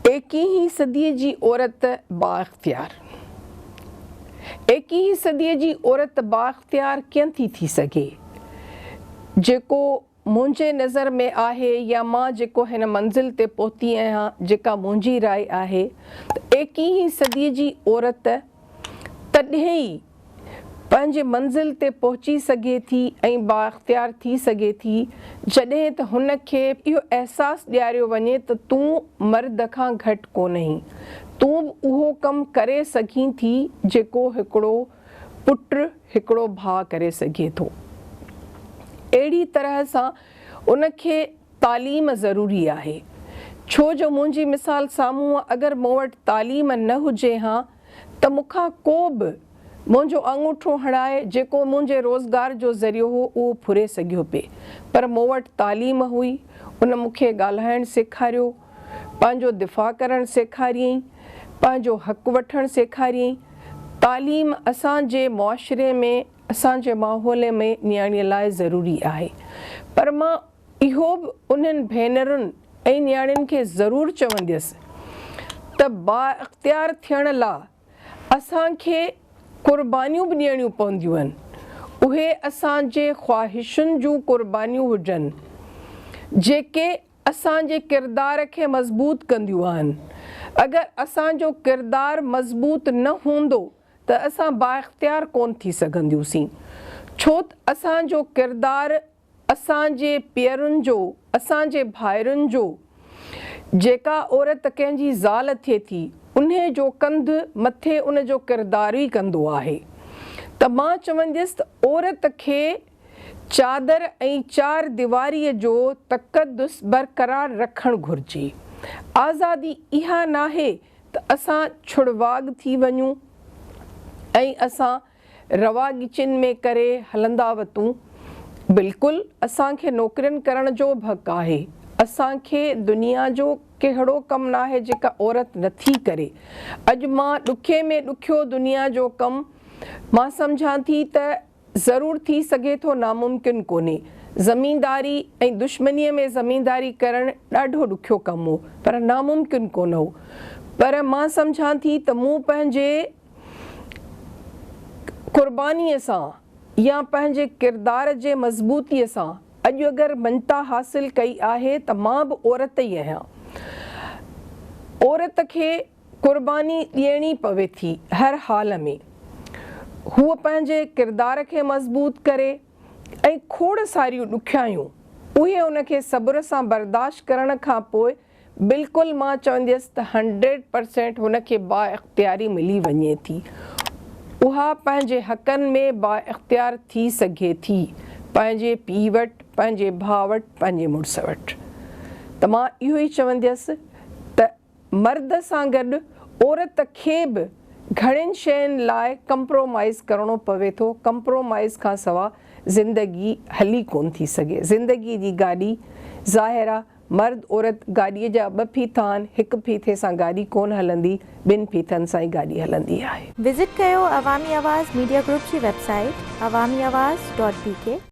21वीं सदीअ जी औरत बाइख्तियार। 21वीं सदीअ जी औरत बाइख्तियार कीअं थी सघे? जेको मुंहिंजे नज़र में आहे या मां जेको हिन मंज़िल ते पहुती आहियां, जेका मुंहिंजी राय आहे त 21वीं सदीअ जी औरत तॾहिं ई पंहिंजे मंज़िल ते पहुची सघे थी ऐं बाइख्तियार थी सघे थी जॾहिं त हुनखे इहो अहसासु ॾियारियो वञे त तूं मर्द खां घटि कोन आहीं, तूं बि उहो कमु करे सघीं थी जेको हिकिड़ो पुटु हिकिड़ो भाउ करे सघे थो। अहिड़ी तरह सां उनखे तालीम ज़रूरी आहे। छो जो मुंहिंजी मिसाल साम्हूं अगरि मूं वटि तालीम न हुजे हा त मूंखां को बि मुंहिंजो अंगूठो हणाए जेको मुंहिंजे रोज़गार जो ज़रियो हो उहो फुरे सघियो पिए, पर मूं वटि तालीम हुई। उन मूंखे ॻाल्हाइणु सेखारियो, पंहिंजो दिफ़ा करणु सेखारियईं, पंहिंजो हक़ु वठणु सेखारियईं। तालीम असांजे मुआशिरे में, असांजे माहौल में नियाणीअ लाइ ज़रूरी आहे। पर मां इहो बि उन्हनि भेनरुनि ऐं नियाणियुनि खे ज़रूरु चवंदसि त बाइख्तियार थियण लाइ असांखे क़ुर्बानियूं बि ॾियणियूं पवंदियूं आहिनि। उहे असांजे ख़्वाहिशुनि जूं क़ुर्बानियूं हुजनि जेके असांजे किरदार खे मज़बूत कंदियूं आहिनि। अगरि असांजो किरदारु मज़बूत न हूंदो त असां बाइख्तियार कोन थी सघंदियूंसीं। छो त असांजो किरदारु असांजे पीअरुनि जो, असांजे भाइरुनि जो, जेका औरत कंहिंजी ज़ाल थिए थी उन जो कंधु मथे उन जो किरदारु ई कंदो आहे। त मां चवंदसि त औरत खे चादर ऐं चार दीवारीअ जो तक़दुस बरक़रार रखणु घुरिजे। आज़ादी इहा नाहे त असां छुड़वाग थी वञूं ऐं असां रवागिचिन में करे हलंदा वतूं। बिल्कुलु असांखे नौकरियुनि करण जो बि हक़ु आहे। असांखे दुनिया जो कहिड़ो कमु न आहे जेका औरत नथी करे। अॼु मां ॾुखे में ॾुखियो दुनिया जो कमु मां सम्झां थी त ज़रूरु थी सघे थो, नामुमकिन कोन्हे। ज़मींदारी ऐं दुश्मनीअ में ज़मींदारी करणु ॾाढो ॾुखियो कमु हो, पर नामुमकिन कोन हो। पर मां सम्झां थी त मूं पंहिंजे क़ुर्बानीअ सां या पंहिंजे किरदार जे मज़बूतीअ सां अॼु अगरि मञता हासिलु कई आहे त मां बि औरत ई आहियां। औरत खे क़ुर्बानी ॾियणी पवे थी हर हाल में। हूअ पंहिंजे किरदार खे मज़बूत करे ऐं खोड़ सारियूं ॾुखियायूं उहे उनखे सब्र सां बर्दाश्त करण खां पोइ बिल्कुलु मां चवंदसि त 100% हुनखे बाइख्तियारी मिली वञे थी। उहा पंहिंजे हक़नि में बाइख्तियार थी सघे थी, पंहिंजे पीउ वटि, पंहिंजे भाउ वटि, पंहिंजे मुड़ुस वटि। त मां इहो ई चवंदसि त मर्द सां गॾु औरत खे बि घणनि शयुनि लाइ कंप्रोमाइज़ करिणो पवे थो। कंप्रोमाइज़ खां सवाइ ज़िंदगी हली कोन थी सघे। ज़िंदगी जी गाॾी ज़ाहिर आहे मर्द औरत गाॾीअ जा ॿ फीथा आहिनि, हिकु फीथे सां गाॾी कोन हलंदी, ॿिनि फीथनि सां ई गाॾी हलंदी आहे। विज़िट कयो अवामी आवाज़ मीडिया ग्रुप जी वेबसाइट awamiawaz.pk।